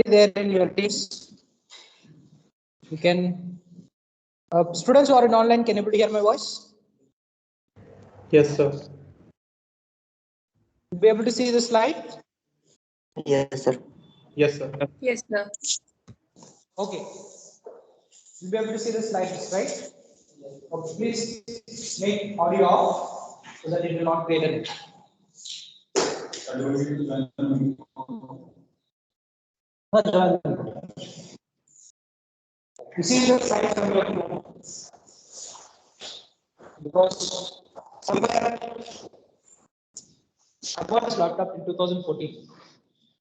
there in your teams? You can. Students who are in online, can you able to hear my voice? Yes, sir. Be able to see the slide? Yes, sir. Yes, sir. Yes, sir. Okay. You'll be able to see the slides, right? Okay, please make audio off so that it will not create an issue. You see the slides on your phone because somewhere I bought this laptop in 2014,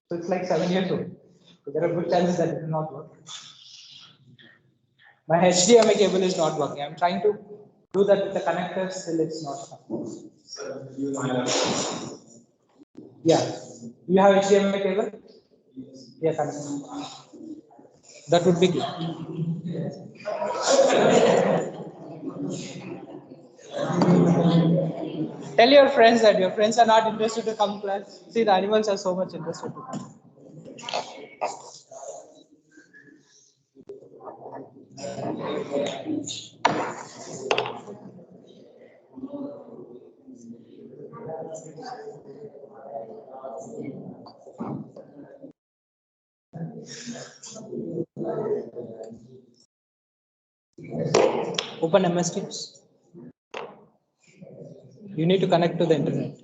so it's like 7 years old. So there are good chances that it will not work. My HDMI cable is not working. I'm trying to do that with the connectors, still it's not happening. Yeah. You have HDMI cable? Yes. That would be good. Tell your friends that your friends are not interested to come class. See, the animals are so much interested to come. Open MS Teams. You need to connect to the internet.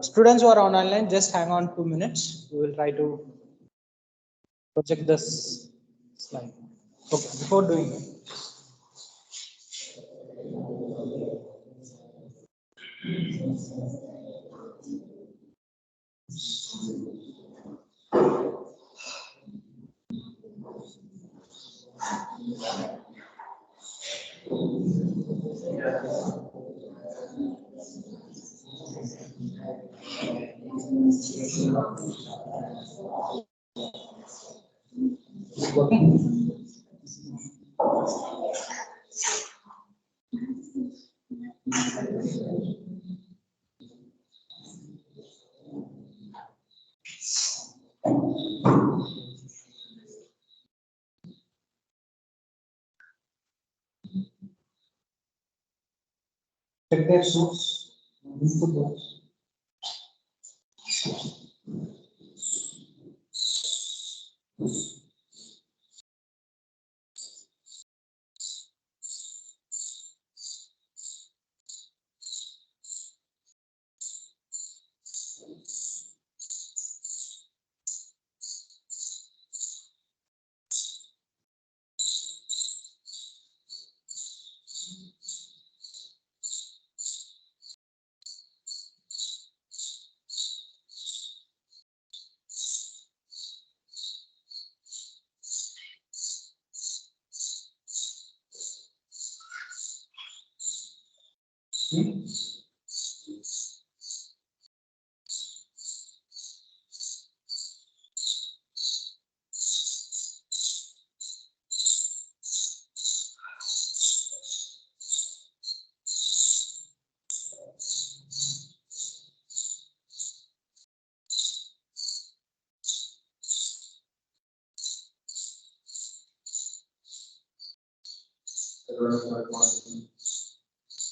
Students who are on online, just hang on 2 minutes. We will try to project this slide. Okay, before doing it. Check their source. Input box.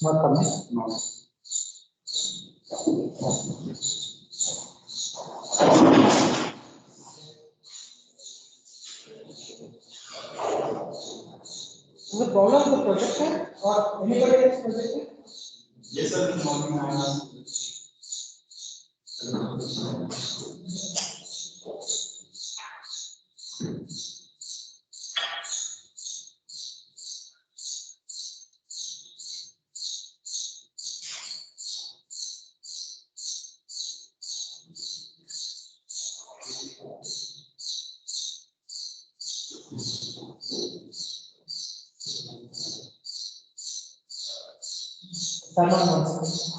Not coming? No. Is the problem the projector or anybody else projected? Yes, sir. Turn on once.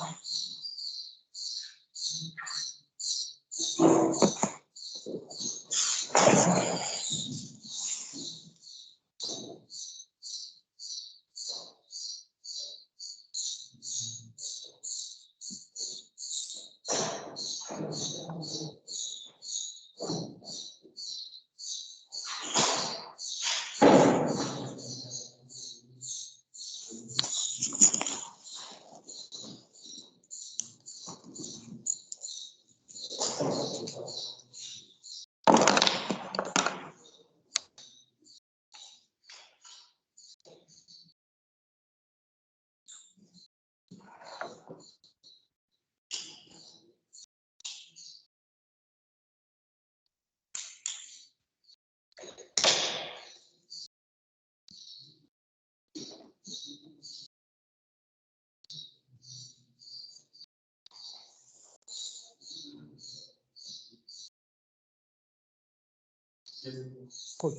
Cool.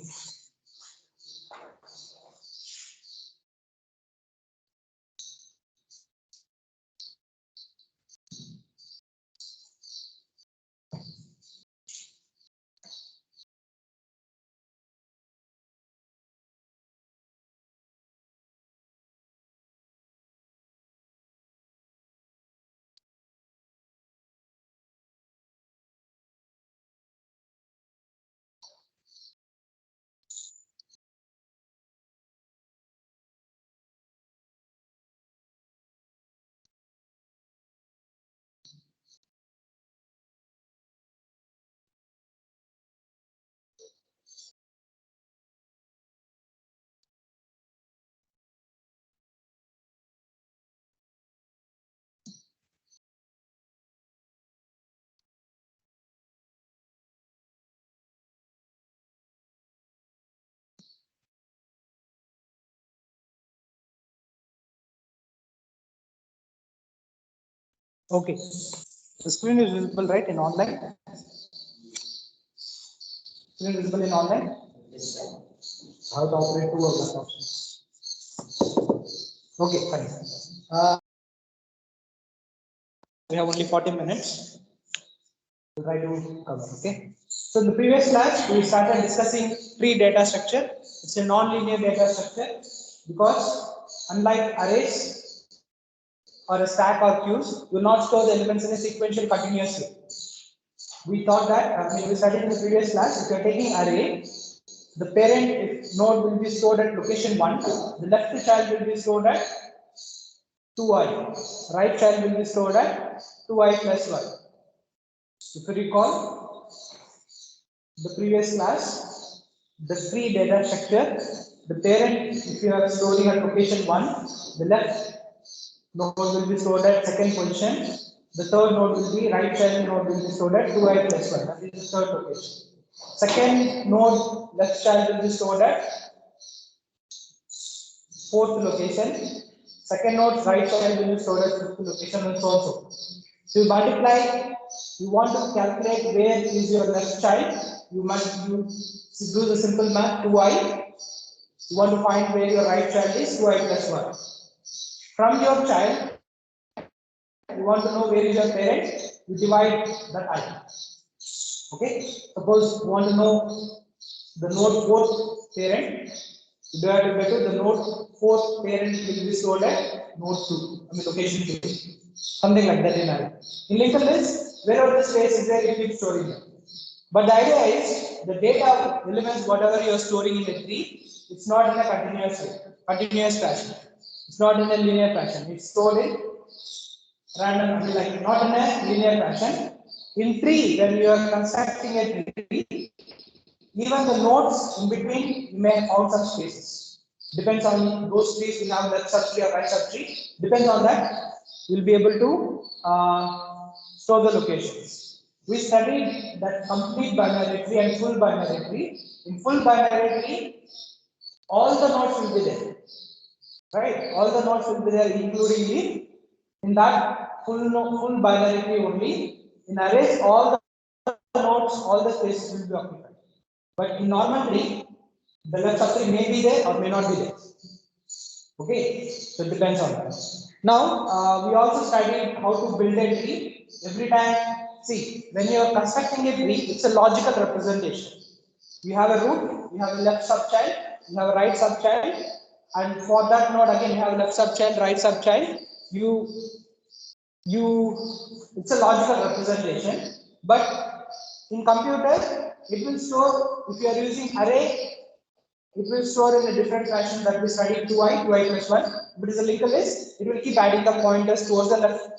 Okay. The screen is visible, right, in online? Screen visible in online? How to operate two of the options. Okay, fine. We have only 40 minutes. We'll try to cover, okay? So in the previous class, we started discussing tree data structure. It's a non-linear data structure because unlike arrays or a stack or queues, you will not store the elements in a sequential continuous way. We thought that we studied in the previous class, if you are taking array, the parent node will be stored at location 1, the left child will be stored at 2i, right child will be stored at 2i plus 1. If you recall the previous class, the tree data structure, the parent, if you are storing at location 1, the left node will be stored at second position, the third node will be right child node will be stored at 2i plus 1, that is the third location. Second node left child will be stored at fourth location. Second node right child will be stored at fifth location and so on so forth. So you multiply, you want to calculate where is your left child, you must do the simple math 2i. You want to find where your right child is 2i plus 1. From your child, you want to know where is your parent, you divide that I. Okay, suppose you want to know the node fourth parent, you divide by 2, the node fourth parent will be stored at node 2, location 2. Something like that in array. In linked list, wherever the space is there, you keep storing it. But the idea is the data elements, whatever you are storing in a tree, it's not in a continuous fashion. It's not in a linear fashion. It's stored in random, like not in a linear fashion. In tree, when you are constructing a tree, even the nodes in between, you may found some spaces. Depends on those trees, we have left subtree or right subtree. Depends on that, you'll be able to store the locations. We studied that complete binary tree and full binary tree. In full binary tree, all the nodes will be there, right? All the nodes will be there, including the in that full binary tree only. In arrays, all the nodes, all the spaces will be occupied. But in normal tree, the left subtree may be there or may not be there. Okay, so it depends on that. Now, we also studied how to build a tree. Every time, see, when you are constructing a tree, it's a logical representation. You have a root, you have a left subchild, you have a right subchild, and for that node again you have a left subchild, right subchild. You it's a logical representation, but in computer it will store, if you are using array, it will store in a different fashion that we studied 2i plus 1. If it is a linked list, it will keep adding the pointers towards the left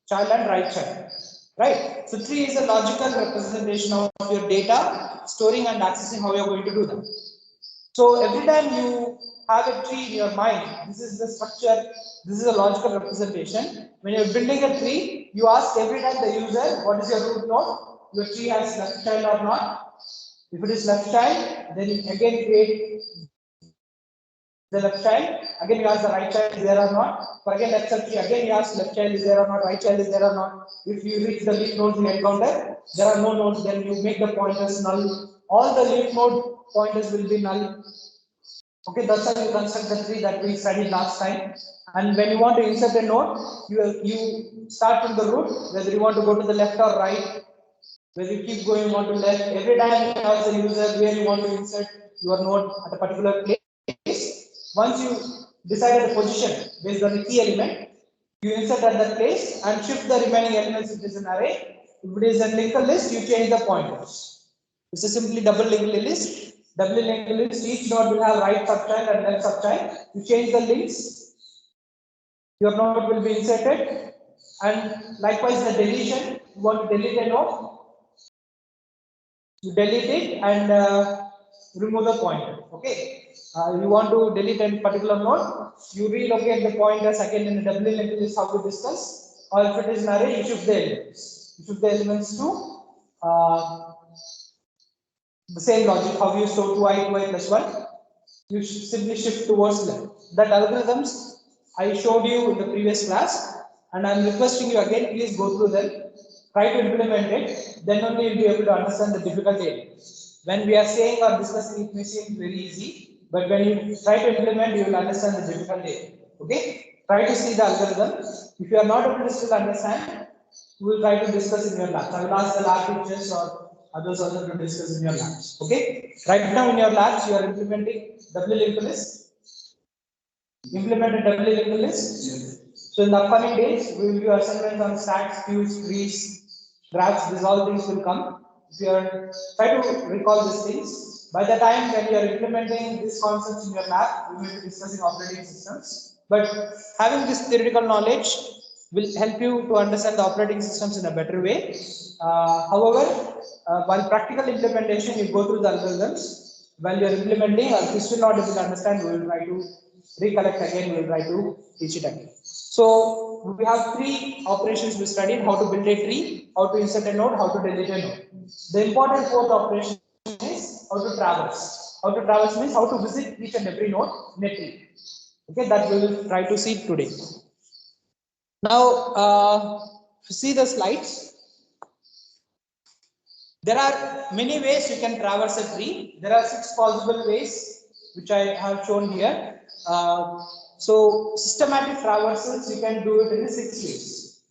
child and right child. Right? So tree is a logical representation of your data, storing and accessing how you are going to do that. So every time you have a tree in your mind, this is the structure, this is a logical representation. When you're building a tree, you ask every time the user, what is your root node? Your tree has left child or not? If it is left child, then again create the left child. Again you ask the right child is there or not. For again left sub tree, again you ask left child is there or not, right child is there or not. If you reach the leaf nodes you encounter, there are no nodes, then you make the pointers null. All the leaf node pointers will be null. Okay, that's how you construct the tree that we studied last time. And when you want to insert a node, you start from the root, whether you want to go to the left or right, whether you keep going on to left. Every time you ask the user where you want to insert your node at a particular place. Once you decide the position based on the key element, you insert at that place and shift the remaining elements if it is an array. If it is a linked list, you change the pointers. This is simply double linked list. Double linked list, each node will have right subchild and left subchild. You change the links, your node will be inserted. And likewise the deletion, you want to delete a node, you delete it and remove the pointer. Okay. You want to delete a particular node, you relocate the pointers again in the double linked list, how to discuss. Or if it is an array, you shift the elements. You shift the elements to the same logic, how you store 2i plus 1, you simply shift towards left. That algorithms I showed you in the previous class, and I am requesting you again, please go through them, try to implement it, then only you will be able to understand the difficulty. When we are saying or discussing, it may seem very easy, but when you try to implement, you will understand the difficulty. Okay? Try to see the algorithm. If you are not able to still understand, we will try to discuss in your labs. I will ask the lab teachers or others also to discuss in your labs. Okay? Right now in your labs, you are implementing double linked list. Implement a double linked list. Yes. So in the upcoming days, we will do assignments on stacks, queues, trees, graphs. These all things will come. If you are try to recall these things, by the time when you are implementing these concepts in your lab, we will be discussing operating systems. But having this theoretical knowledge will help you to understand the operating systems in a better way. However, while practical implementation, you go through the algorithms. While you are implementing, or if you still not able to understand, we will try to recollect again, we will try to teach it again. So we have three operations we studied: how to build a tree, how to insert a node, how to delete a node. The important fourth operation is how to traverse. How to traverse means how to visit each and every node in a tree. Okay, that we will try to see today. Now, see the slides. There are many ways you can traverse a tree. There are 6 possible ways which I have shown here. So systematic traversals, you can do it in 6 ways.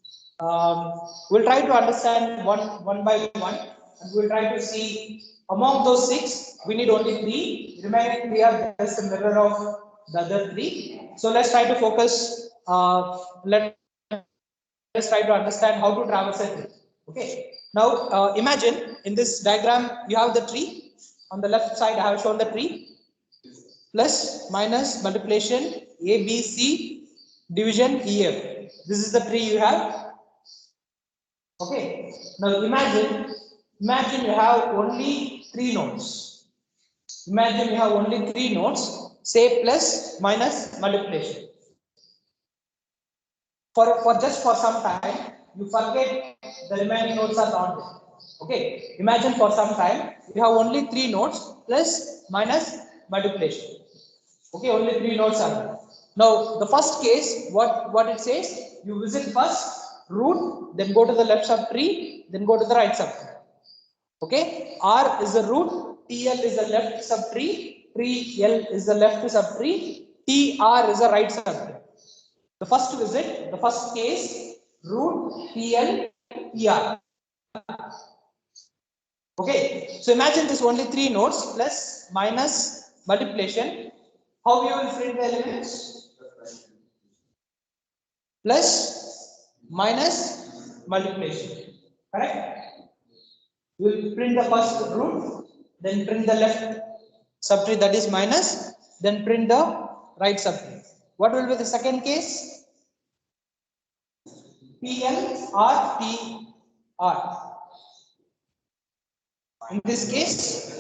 We'll try to understand one by one, and we'll try to see among those 6, we need only 3. Remaining 3 are just a mirror of the other 3. So let's try to focus. Let's try to understand how to traverse a tree. Okay. Now imagine in this diagram you have the tree. On the left side I have shown the tree. Plus, minus, multiplication, A, B, C, division, E, F. This is the tree you have. Okay. Now imagine you have only 3 nodes. Imagine you have only 3 nodes. Say plus, minus, multiplication. For some time, you forget the remaining nodes are not there. Okay. Imagine for some time you have only 3 nodes plus, minus, multiplication. Okay, only 3 nodes are there. Now the first case, what it says, you visit first root, then go to the left subtree, then go to the right subtree. Okay, R is the root, TL is the left subtree, tree L is the left subtree, TR is the right subtree. The first visit, the first case, root, TL, TR. Okay, so imagine this only 3 nodes plus, minus, multiplication. How you will print the elements? Plus, minus multiplication. Correct? You will print the first root, then print the left subtree, that is minus, then print the right subtree. What will be the second case? PL or PR. In this case,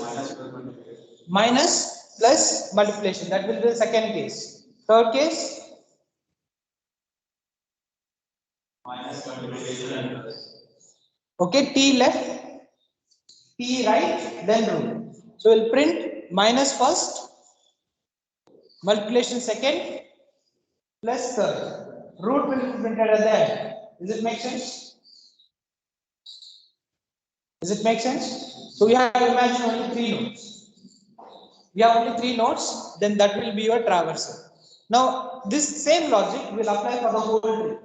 minus plus multiplication. That will be the second case. Third case, minus multiplication and plus. okay, T left, T right, then root. So we'll print minus first, multiplication second, plus third. Root will be printed at the end. Does it make sense? Does it make sense? So we have to imagine only 3 nodes. We have only 3 nodes, then that will be your traversal. Now, this same logic will apply for the whole tree.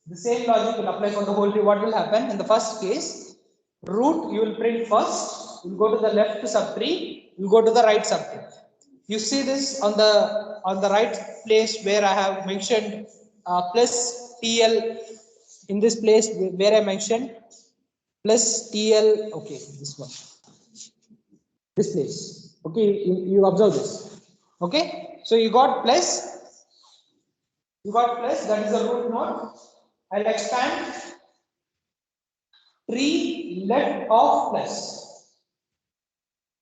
The same logic will apply for the whole tree. What will happen? In the first case, root you will print first, you will go to the left subtree, you will go to the right subtree. You see this on the right place where I have mentioned plus TL, in this place where I mentioned plus TL, okay, this one, this place, okay, you observe this, okay, so you got plus, that is the root node. I'll expand tree left of plus.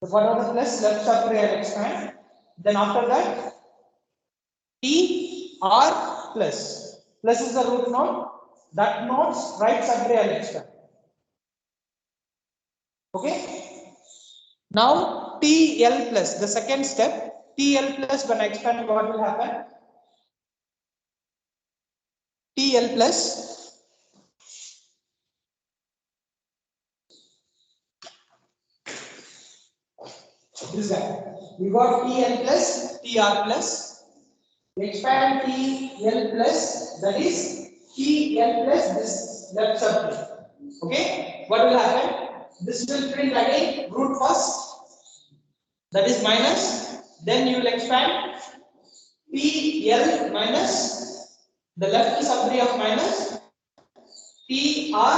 So whatever the plus left subtree I'll expand. Then after that, T R plus. Plus is the root node. That node's right subtree I'll expand. Okay. Now TL plus, the second step, TL plus when I expand, what will happen? TL plus this guy. We got TL plus TR plus. We expand TL plus, that is TL plus this left subtree. Okay. What will happen? This will print again root first, that is minus. Then you will expand TL minus the left subtree of minus, TR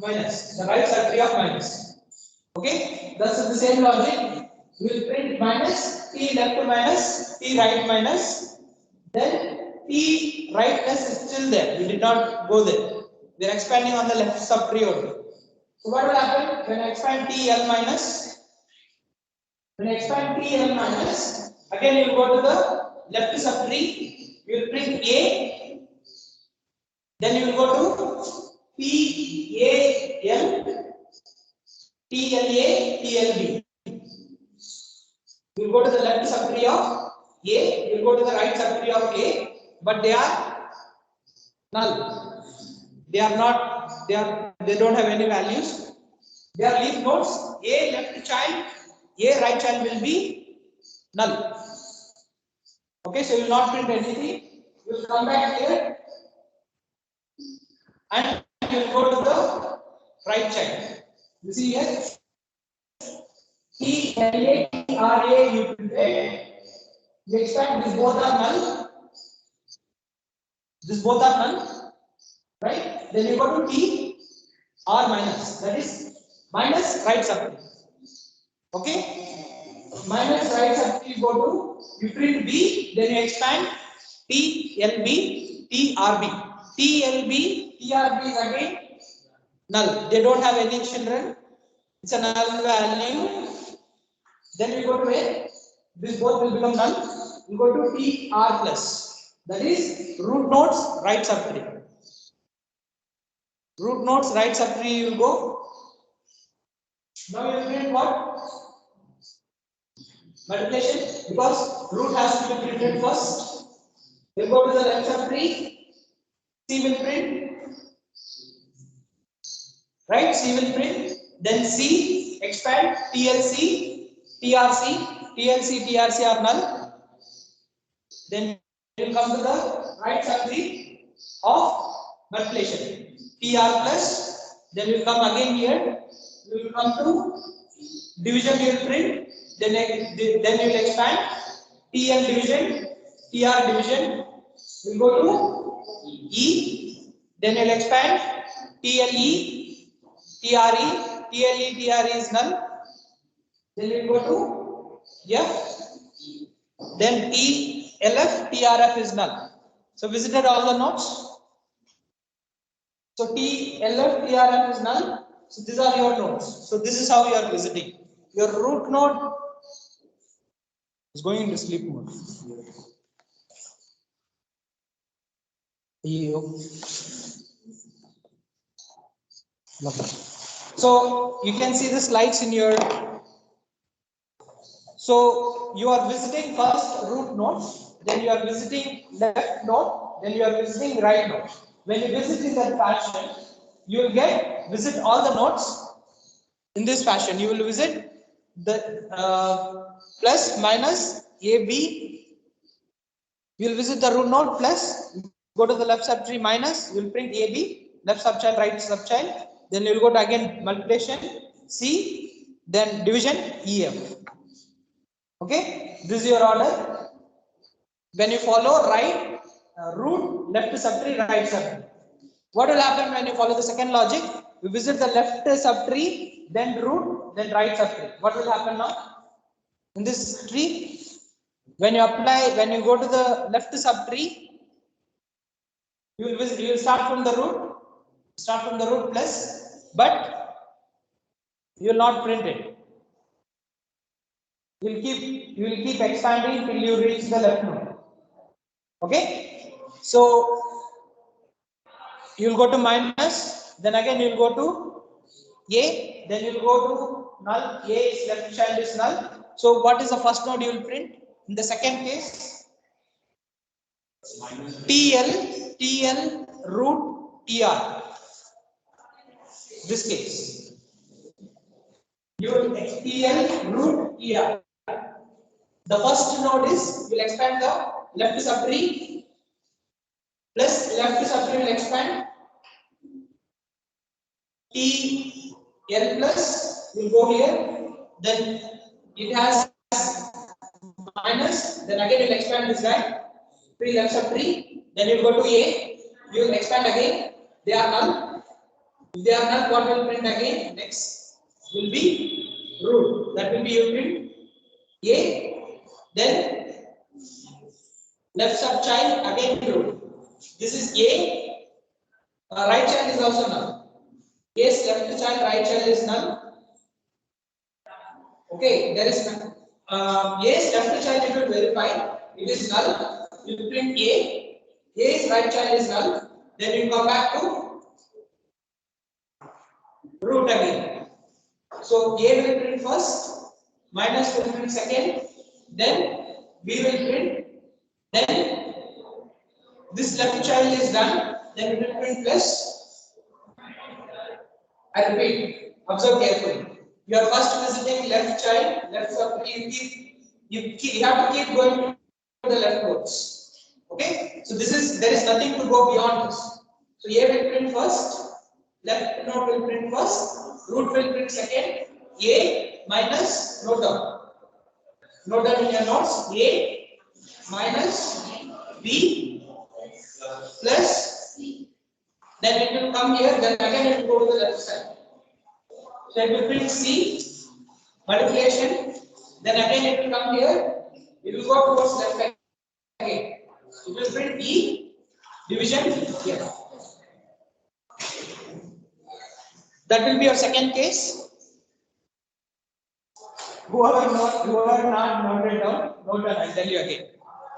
minus the right subtree of minus. Okay, that's the same logic. We will print minus, T left minus, T right minus, then T right plus is still there. We did not go there. We are expanding on the left subtree only. So what will happen when I expand TL minus? When I expand TL minus, again you will go to the left subtree. You will print A, then you will go to PAL, TLA, TLB. You will go to the left subtree of A, you will go to the right subtree of A, but they are null. They are not, they don't have any values. They are leaf nodes. A left child, A right child will be null. Okay, so you will not print anything. You will come back here and you will go to the right child. You see here, T, L, A, T, R, A, you print A. You expect these both are null. These both are null, right? Then you go to T, R minus, that is minus right subtree. Okay? Minus right subtree, you go to, you print B, then you expand T, L, B, T, R, B. T, L, B, T, R, B is again null. They don't have any children. It's a null value. Then we go to A. This both will become null. We go to T, R plus. That is root nodes right subtree. Root nodes right subtree you will go. Now you will print what? Multiplication, because root has to be printed first. We go to the left subtree. C will print. Right, C will print. Then C expand TLC, TRC, TLC, TRC are null. Then you will come to the right subtree of multiplication, TR plus. Then you will come again here. You will come to division, you will print. Then you will expand TL division, TR division. We will go to E. Then you'll expand TLE, TRE, TLE, TRE is null. Then you'll go to F. Then TLF, TRF is null. So visited all the nodes. So TLF, TRF is null. So these are your nodes. So this is how you are visiting. Your root node is going into sleep mode. So you can see the slides in your. So you are visiting first root node, then you are visiting left node, then you are visiting right node. When you visit in that fashion, you will visit all the nodes in this fashion. You will visit the plus minus AB. You will visit the root node plus, go to the left subtree minus, you will print AB, left subchild, right subchild. Then you will go to again multiplication C, then division EF. Okay, this is your order. When you follow right root, left subtree, right subtree. What will happen when you follow the second logic? You visit the left subtree, then root, then right subtree. What will happen now? In this tree, when you go to the left subtree, you will start from the root, plus, but you will not print it. You will keep expanding till you reach the left node. Okay, so you will go to minus, then again you will go to A, then you will go to null. A is left child is null. So what is the first node you will print? In the second case, TL root TR. This case, you will TL root TR. The first node is, you will expand the left subtree plus left subtree will expand TL plus will go here, then it has minus, then again you will expand this guy, 3 left subtree, then you will go to A, you will expand again, they are null. If they are null, what will print again? Next will be root, that will be you print A, then left subchild again root. This is A, right child is also null. A's left child, right child is null. Okay, there is A's left child, it will verify, it is null. You print A, A's right child is null. Then you come back to root again. So A will print first, minus will print second, then B will print, then this left child is done, then it will print plus. I repeat, observe carefully. You are first visiting left child, left subtree. You have to keep going to the left nodes. Okay, so there is nothing to go beyond this. So A will print first, left node will print first, root will print second. A minus, note down in your notes. A minus B plus, then it will come here, then again it will go to the left side. So it will print C, multiplication, then again it will come here, it will go towards left again. It will print E, division here. That will be your second case. Whoever not noted down, note down, I'll tell you again.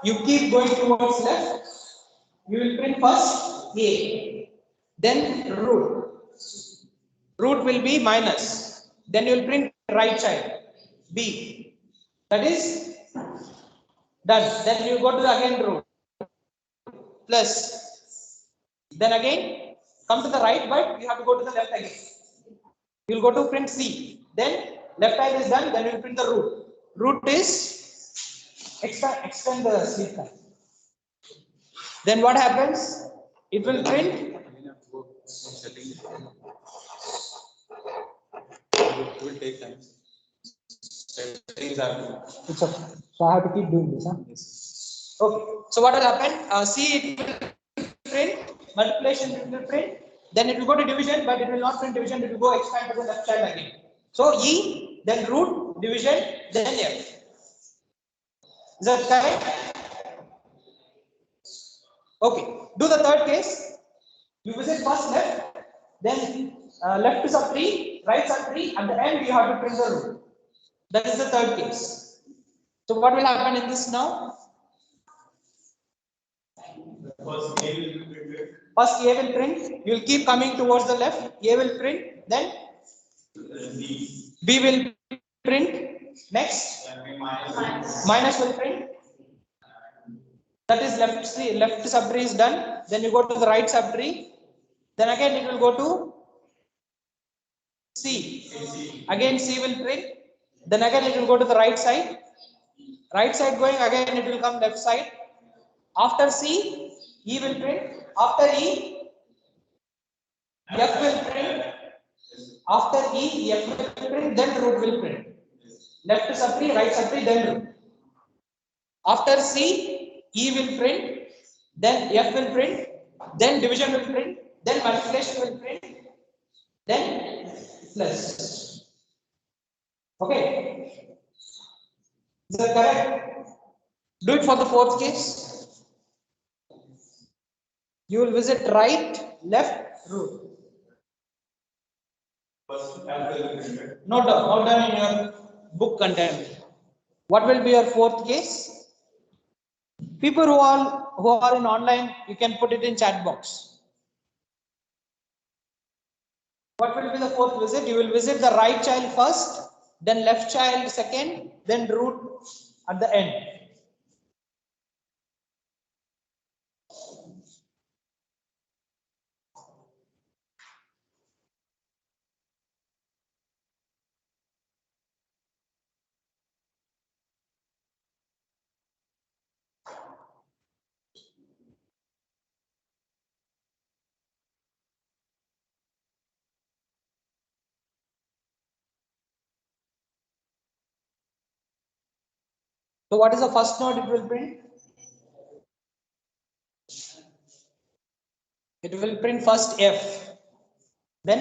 You keep going towards left, you will print first A, then root. Root will be minus, then you will print right child B. That is done. Then you go to the again root plus, then again come to the right, but you have to go to the left again. You will go to print C, then left side is done, then you will print the root. Root is extend the sleep time. Then what happens? It will print. It will take time. It's okay. So I have to keep doing this. Huh? Yes. Okay. So what will happen? C it will print multiplication it will print, then it will go to division, but it will not print division, it will go expand to the left child again. So E, then root, division, then F. Is that correct? Okay, do the third case. You visit first left, then left sub 3, right sub 3, at the end you have to print the root. That is the third case. So what will happen in this now? First A will be printed. First A will print, you will keep coming towards the left, A will print, then B will print, next minus will print. That is left sub tree is done. Then you go to the right sub tree. Then again it will go to C. Again C will print. Then again it will go to the right side. Right side going again it will come left side. After C, E will print. After E, F will print. After E, F will print. Then root will print. Left sub tree, right sub tree, then root. After C, E will print. Then F will print. Then division will print. Then multiplication will print. Then plus. Okay. Is that correct? Do it for the fourth case. You will visit right, left, root. First F will be printed. Note down in your book content. What will be your fourth case? People who are in online, you can put it in chat box. What will be the fourth visit? You will visit the right child first, then left child second, then root at the end. So what is the first node it will print? It will print first F, then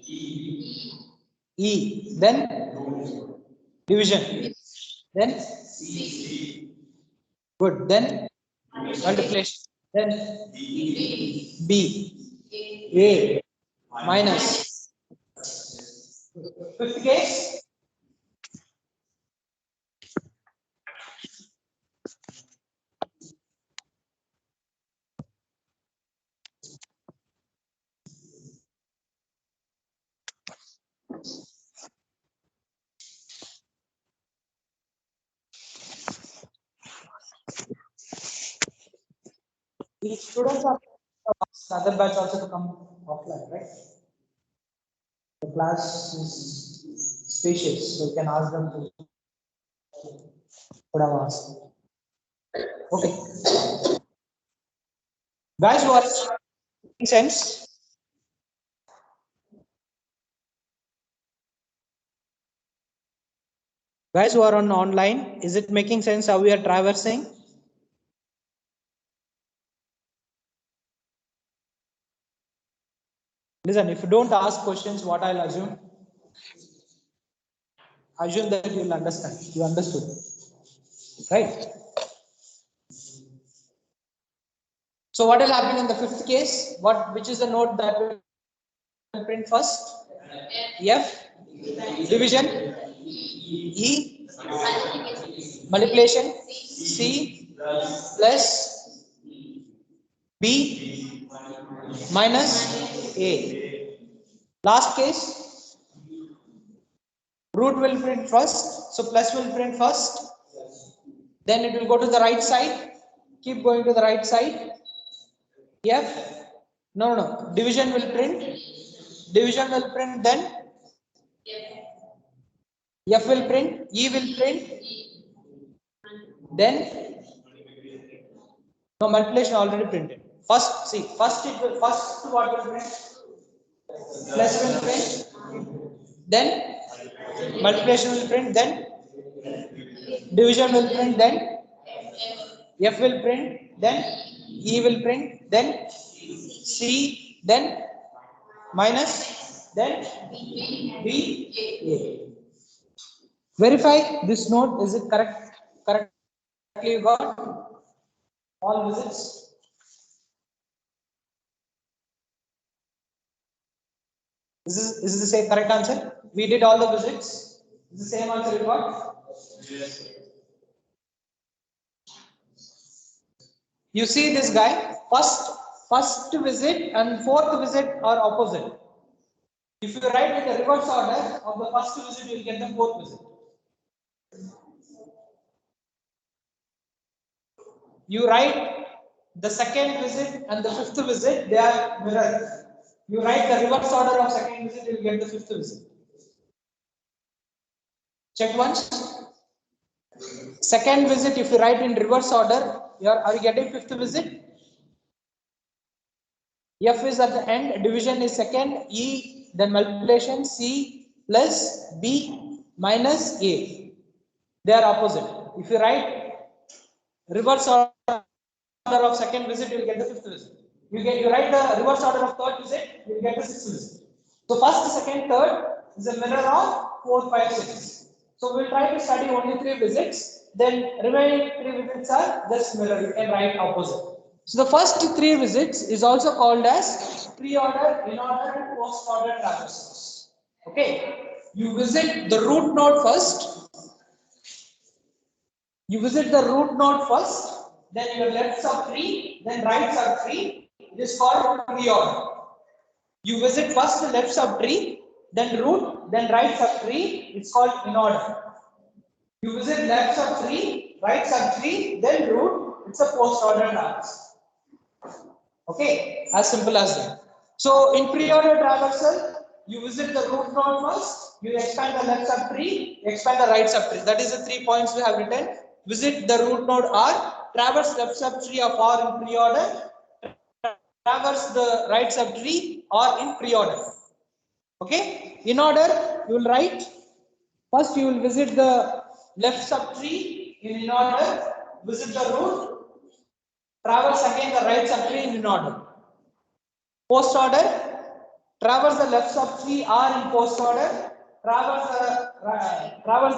E, then division, then good, then multiplication, then B, A, minus. Fifth case. The students are other batch also to come offline, right? The class is spacious, so you can ask them to put our ask. Okay. Guys who are making sense? Guys who are on online, is it making sense how we are traversing? Listen, if you don't ask questions, what I'll assume? Assume that you'll understand. You understood. Right? So what will happen in the fifth case? Which is the node that will print first? F, division, E, multiplication, C, plus B, minus A. Last case, root will print first, so plus will print first, then it will go to the right side, keep going to the right side. F, no, division will print, then F will print, E will print, then no, multiplication already printed. First what will print? Plus will print, then multiplication will print, then division will print, then F will print, then E will print, then C, then minus, then B, A. Verify this node, is it correct? Correctly you got all visits. Is the same correct answer? We did all the visits. Is the same answer you got? Yes. You see this guy, first visit and fourth visit are opposite. If you write in the reverse order of the first visit, you will get the fourth visit. You write the second visit and the fifth visit, they are mirror. You write the reverse order of second visit, you will get the fifth visit. Check once. Second visit, if you write in reverse order, are you getting fifth visit? F is at the end, division is second, E, then multiplication, C plus B minus A. They are opposite. If you write reverse order of second visit, you will get the fifth visit. You write the reverse order of third visit, you will get the sixth visit. So first, second, third is a mirror of 4, 5, 6. So we'll try to study only 3 visits. Then remaining 3 visits are just mirror. You can write opposite. So the first 3 visits is also called as pre-order, in-order, and post-order traversals. Okay. You visit the root node first. You visit the root node first. Then your left sub-tree, then right sub-tree. It is called pre-order. You visit first the left subtree, then root, then right subtree. It's called in order. You visit left subtree, right subtree, then root. It's a post-order traversal. Okay, as simple as that. So in pre-order traversal, you visit the root node first. You expand the left subtree, expand the right subtree. That is the 3 points we have written. Visit the root node R, traverse left subtree of R in pre-order. Traverse the right subtree or in pre-order. Okay, in order you will write first you will visit the left subtree in order, visit the root, traverse again the right subtree in order. Post order, traverse the left subtree or in post order, traverse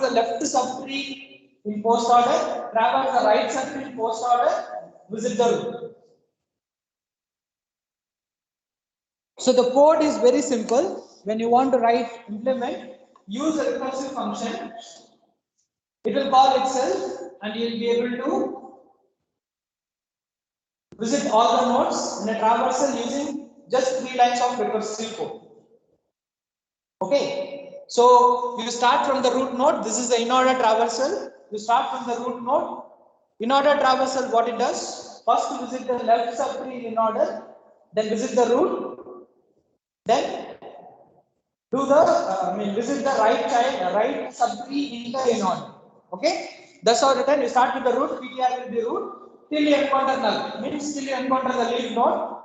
the left subtree in post order, traverse the right subtree in post order, visit the root. So the code is very simple. When you want to write implement, use a recursive function. It will call itself and you will be able to visit all the nodes in a traversal using just 3 lines of recursive code. Okay. So you start from the root node. This is the in-order traversal. You start from the root node. In-order traversal, what it does? First visit the left subtree in order, then visit the root. Then do the visit the right subtree in the in order. Okay, that's how written. You start with the root, PTR will be root till you encounter null. Means till you encounter the leaf node,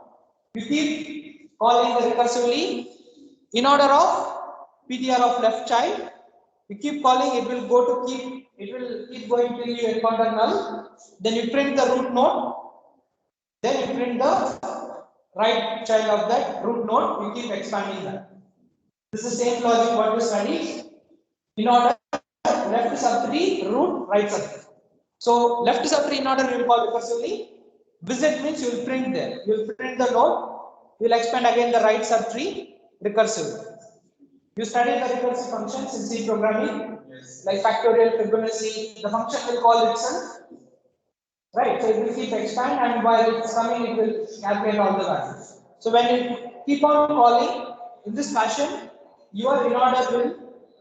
you keep calling the recursively in order of PTR of left child. You keep calling, it will keep going till you encounter null. Then you print the root node. Then you print the right child of that root node. You keep expanding that. This is the same logic what we studied. In order, left subtree, root, right subtree. So left subtree in order we will call recursively. Visit means you will print there. You will print the node. You will expand again the right subtree recursively. You studied the recursive functions in C programming, yes, like factorial, Fibonacci. The function will call itself. Right, so it will keep expand, and while it's coming, it will calculate all the values. So when you keep on calling in this fashion, your in order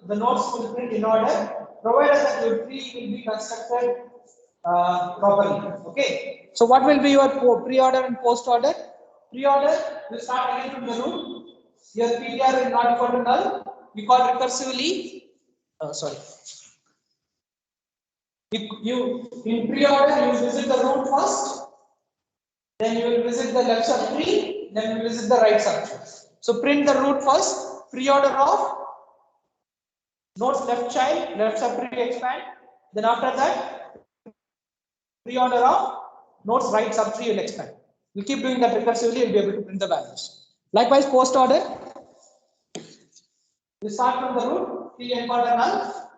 the nodes will print in order, provided that your tree will be constructed properly. Okay. So what will be your pre-order and post-order? Pre-order will start again from the root. Your PTR is not equal to null. You call recursively. You in pre-order you visit the root first, then you will visit the left subtree, then you will visit the right subtree. So print the root first, pre-order of nodes left child, left subtree expand. Then after that, pre-order of nodes right subtree will expand. You keep doing that recursively, you'll be able to print the values. Likewise, post order. You start from the root till you encounter null.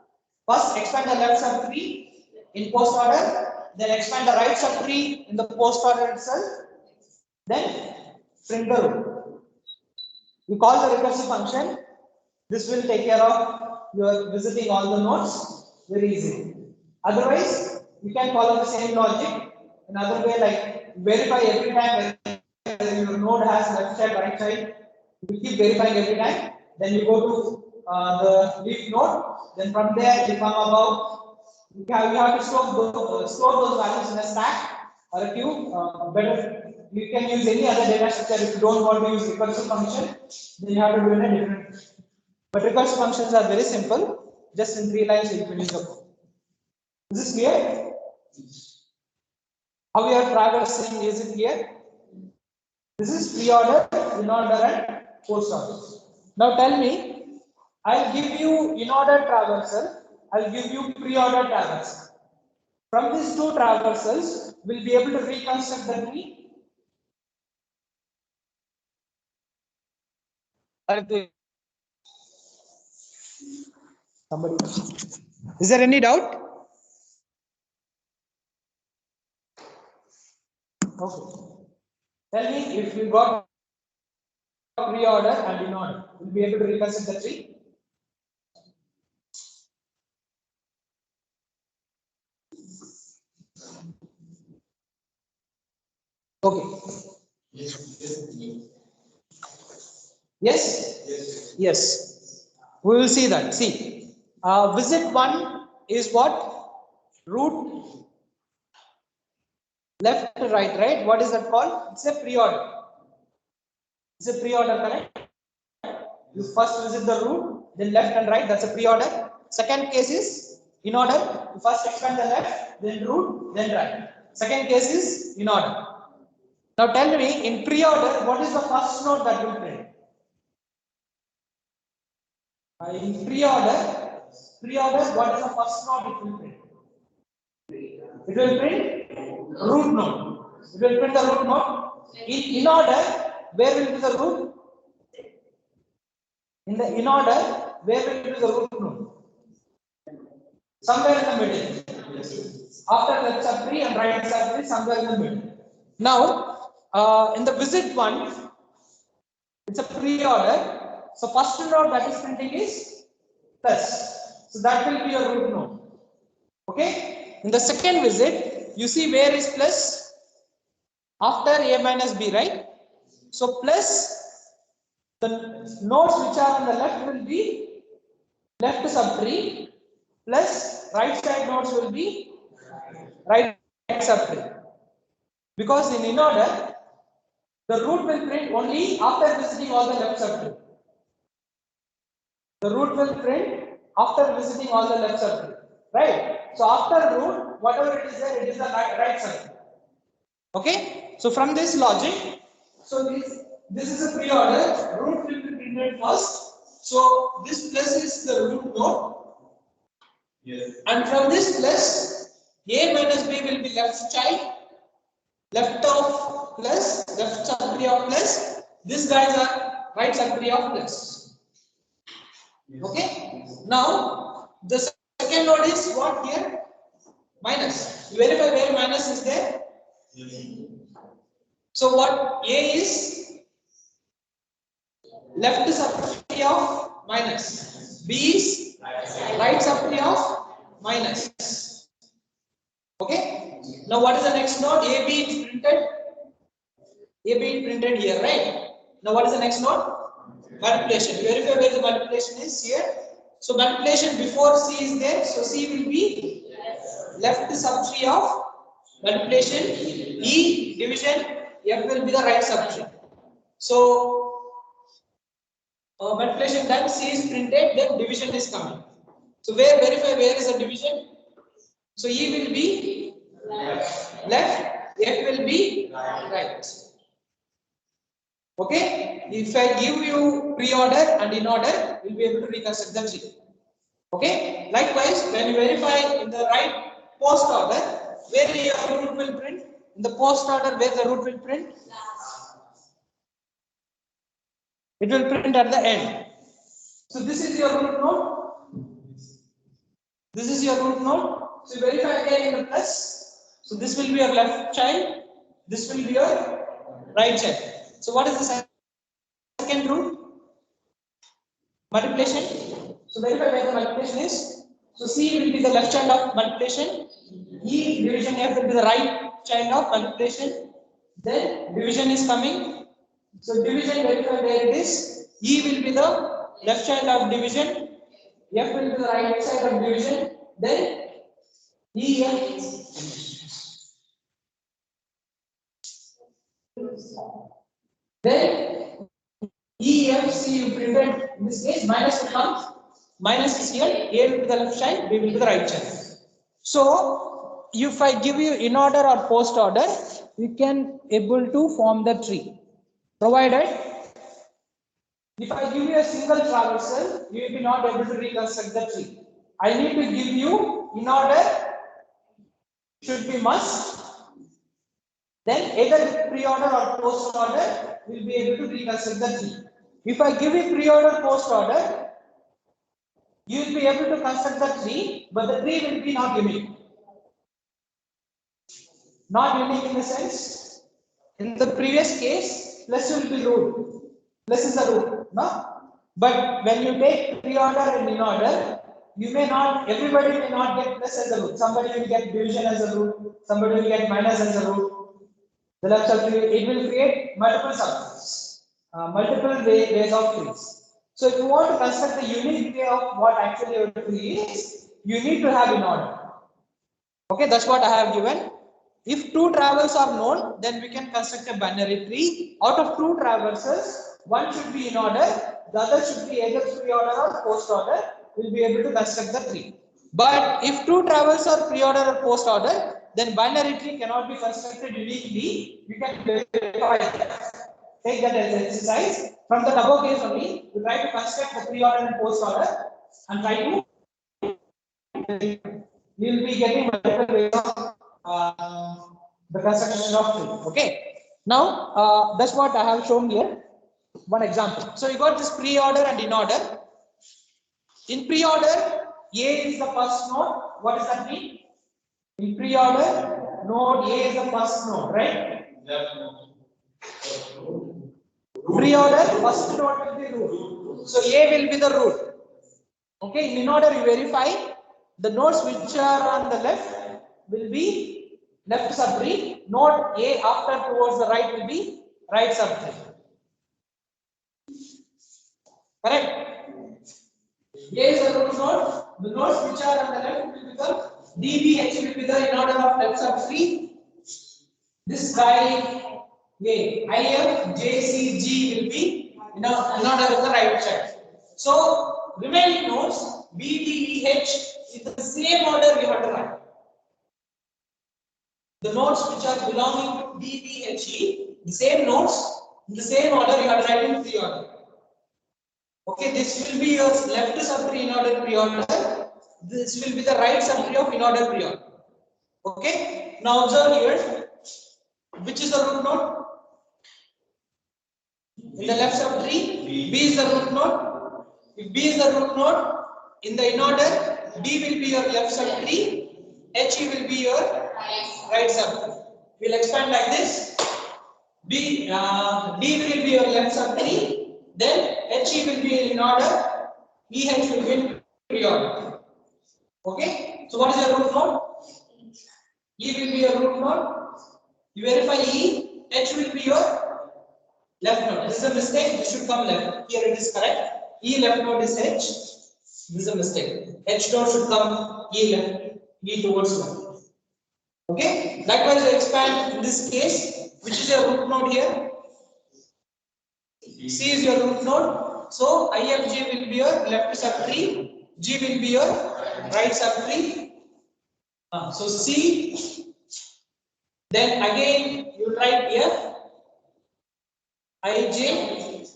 First, expand the left subtree in post order, then expand the right subtree in the post order itself, then print the root. You call the recursive function. This will take care of your visiting all the nodes very easily. Otherwise, you can follow the same logic. Another way, like verify every time whether your node has left side, right side. You keep verifying every time. Then you go to the leaf node. Then from there, you come about. You have to store those values in a stack or a queue. Better, you can use any other data structure. If you don't want to use recursive function, then you have to do it in a different. But recursive functions are very simple. Just in 3 lines, you finish the code. Is this clear? How we are traversing? Is it clear? This is pre-order, in-order, and post-order. Now tell me, I'll give you in-order traversal. I'll give you pre-order traversal. From these two traversals, we'll be able to reconstruct the tree. Somebody. Is there any doubt? Okay. Tell me if you got pre-order and in-order, we'll be able to reconstruct the tree. Okay. Yes? Yes. We will see that. See, visit 1 is what? Root left to right, right? What is that called? It's a pre-order. It's a pre-order, correct? You first visit the root, then left and right, that's a pre-order. Second case is in order. You first expand the left, then root, then right. Second case is in order. Now tell me, in pre-order, what is the first node that will print? In pre-order, what is the first node it will print? It will print root node. It will print the root node. In order, where will be the root? In order, where will be the root node? Somewhere in the middle. After left subtree and right subtree, somewhere in the middle. Now, in the visit 1, it's a pre-order. So first node that is printing is plus. So that will be your root node. Okay. In the second visit, you see where is plus? After a minus b, right? So plus the nodes which are on the left will be left subtree, plus right side nodes will be right subtree. Because in order, the root will print only after visiting all the left subtree. The root will print after visiting all the left subtree, right? So after root, whatever it is there, it is the right subtree. Okay? So from this logic, so this is a pre-order, root will be printed first. So this plus is the root node. Yes. And from this plus, a minus b will be left child, left of plus, left subtree of plus. These guys are right subtree of plus. Yes. Okay? Now, the second node is what here? Minus. You verify where minus is there. Yes. So what A is left subtree of minus. B is right subtree of minus. Okay. Now what is the next node? AB is printed. AB is printed here, right? Now what is the next node? Multiplication. Verify where the multiplication is here. So multiplication before C is there. So C will be left subtree of multiplication. E division. F will be the right subtree. So multiplication done, C is printed, then division is coming. So verify where is the division? So E will be left, F will be right. Okay, if I give you pre-order and in order, we'll be able to reconstruct the tree. Okay, likewise, when you verify in the right post order, where your root will print? In the post order, where the root will print? It will print at the end. So this is your root node. This is your root node. So verify again in the plus. So this will be your left child. This will be your right child. So what is the second root? Multiplication. So verify where the multiplication is. So C will be the left child of multiplication. E division F will be the right child of multiplication. Then division is coming. So division, verify where it is. E will be the left child of division. F will be the right side of division. Then E F. Then E F C you printed in this case minus will come. Minus is here. A will be the left child. B will be the right child. So if I give you in order or post order, you can able to form the tree. Provided if I give you a single traversal, you will be not able to reconstruct the tree. I need to give you in order, should be must. Then either pre-order or post order will be able to reconstruct the tree. If I give you pre-order, post order, you will be able to construct the tree, but the tree will be not unique. Not unique in the sense, in the previous case, plus will be root. Plus is the root, no? But when you take pre-order and in-order, you may not, everybody may not get plus as a root. Somebody will get division as a root, somebody will get minus as a root. The left subtree, it will create multiple subtrees, multiple ways of trees. So if you want to construct the unique way of what actually your tree is, you need to have in order. Okay, that's what I have given. If two traversals are known, then we can construct a binary tree. Out of two traversals, one should be in order, the other should be either pre-order or post-order. We'll be able to construct the tree. But if two traversals are pre-order or post-order, then binary tree cannot be constructed uniquely. You can verify that. Take that as an exercise. From the above case only, we try to construct the pre-order and post-order and try to. We will be getting multiple ways of the construction of tree. Okay. Now that's what I have shown here. One example. So you got this pre-order and in order. In pre-order, A is the first node. What does that mean? In pre-order, node A is the first node, right? Pre-order, first node will be root. So A will be the root. Okay. In order, you verify the nodes which are on the left will be left subtree. Node A after towards the right will be right subtree. Correct? A is the root node. The nodes which are on the left will become DBH will be the in order of left subtree. This guy A, IF, JC, G will be in order of the right child. So remaining nodes B, D, E, H in the same order we have to write. The nodes which are belonging to D, B, H, E, the same nodes in the same order you have to write in pre-order. Okay, this will be your left subtree in order pre-order. This will be the right subtree of in order pre-order. Okay, now observe here, which is the root node? In the left subtree, B is the root node. If B is the root node, in the in order, D will be your left subtree, HE will be your right subtree. We'll expand like this. D will be your left subtree, then HE will be in order, EH will be in pre-order. Okay, so what is your root node? E will be your root node. You verify E, H will be your left node. This is a mistake, this should come left. Here it is correct. E left node is H. This is a mistake. H node should come E left, E towards left. Okay, likewise you expand in this case, which is your root node here? C is your root node. So IFJ will be your left subtree, G will be your right subtree. So C, then again you write F, IJ,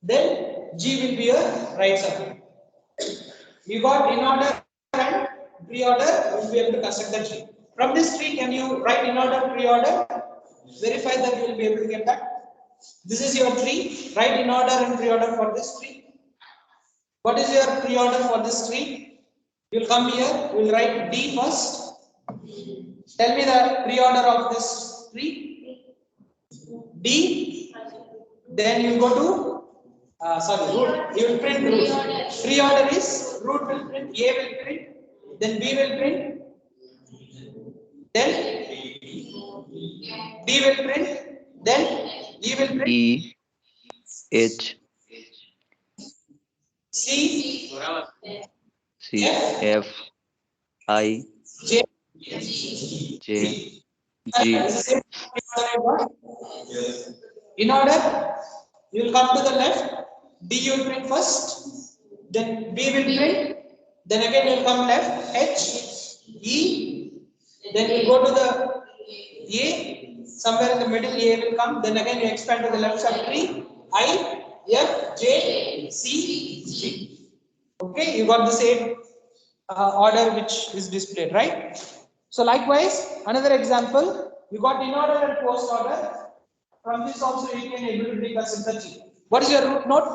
then G will be your right subtree. You got in order and pre-order, you will be able to construct the tree. From this tree, can you write in order, pre-order? Verify that you will be able to get that. This is your tree. Write in order and pre-order for this tree. What is your pre-order for this tree? You will come here. You will write D first. Tell me the pre-order of this tree. D. Then you go to root. You will print root. Pre-order is root will print. A will print. Then B will print. Then D will print. Then E will print. E H C, C F I J, J G. G In order, you will come to the left. D you will print first. Then B will print. Then again you will come left. H, E. Then you go to the A. Somewhere in the middle, A will come. Then again you expand to the left side tree. I, F, J, C, G. Okay, you got the same order which is displayed, right? So likewise, another example, you got in order and post order. From this also you can able to reconsider the tree. What is your root node?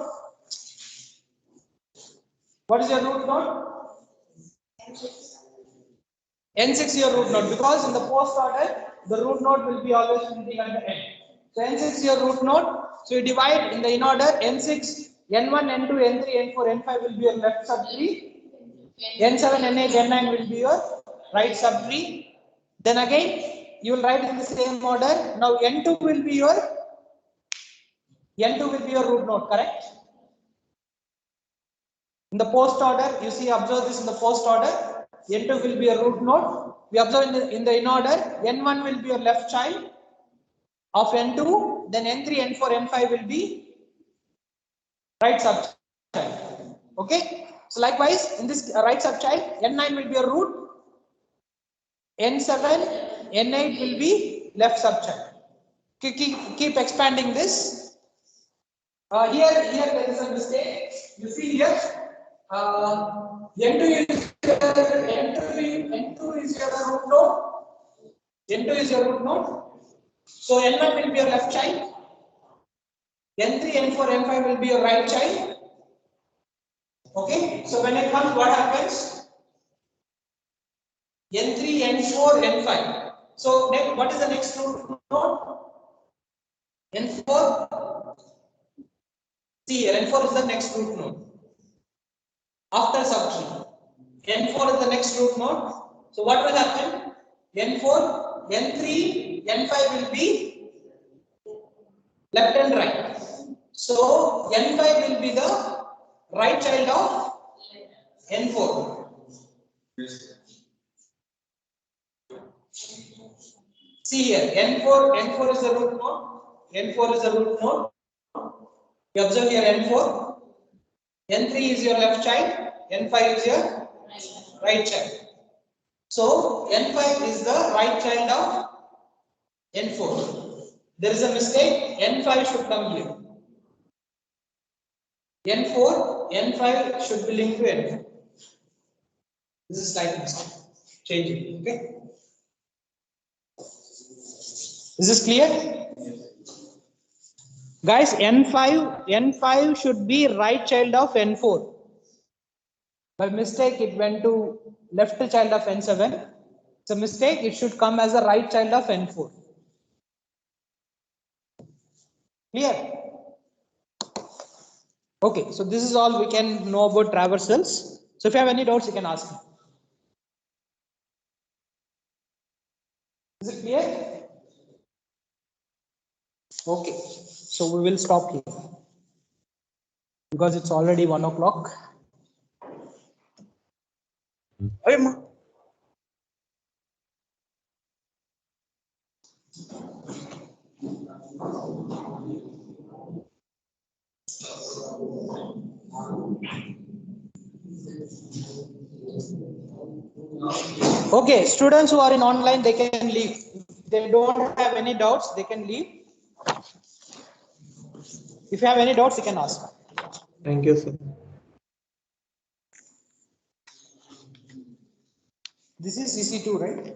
What is your root node? N6 your root node, because in the post order the root node will be always printing at the end. So N6 your root node. So you divide in the in order N6, N1, N2, N3, N4, N5 will be your left subtree. N7, N8, N9 will be your right subtree. Then again you will write in the same order. Now N2 will be your root node, correct? In the post order, you see, observe this in the post order. N2 will be a root node. We observe in the in order. N1 will be your left child of N2. Then N3, N4, N5 will be right subchild. Okay. So likewise, in this right subchild, N9 will be a root. N7, N8 will be left subchild. Keep expanding this. Here there is a mistake. You see here, N2 is your root node. N2 is your root node. So N1 will be your left child. N3, N4, N5 will be your right child. Okay. So when it comes, what happens? N3, N4, N5. So next, what is the next root node? N4. See here, N4 is the next root node. After subtree, N4 is the next root node. So what will happen? N4, N3, N5 will be left and right. So N5 will be the right child of N4. See here, N4 is the root node. N4 is the root node. You observe here N4. N3 is your left child. N5 is your right child. So N5 is the right child of N4. There is a mistake. N5 should come here. N5 should be linked to N4. This is slight mistake. Change it. Okay. Is this clear? Guys, N5 should be right child of N4. By mistake, it went to left child of N7. It's a mistake. It should come as a right child of N4. Clear? Okay, so this is all we can know about traversals. So if you have any doubts, you can ask me. Is it clear? Okay, so we will stop here because it's already 1 o'clock. Okay, students who are in online, they can leave. If they don't have any doubts, they can leave. If you have any doubts, you can ask. Thank you, sir. This is CC2, right?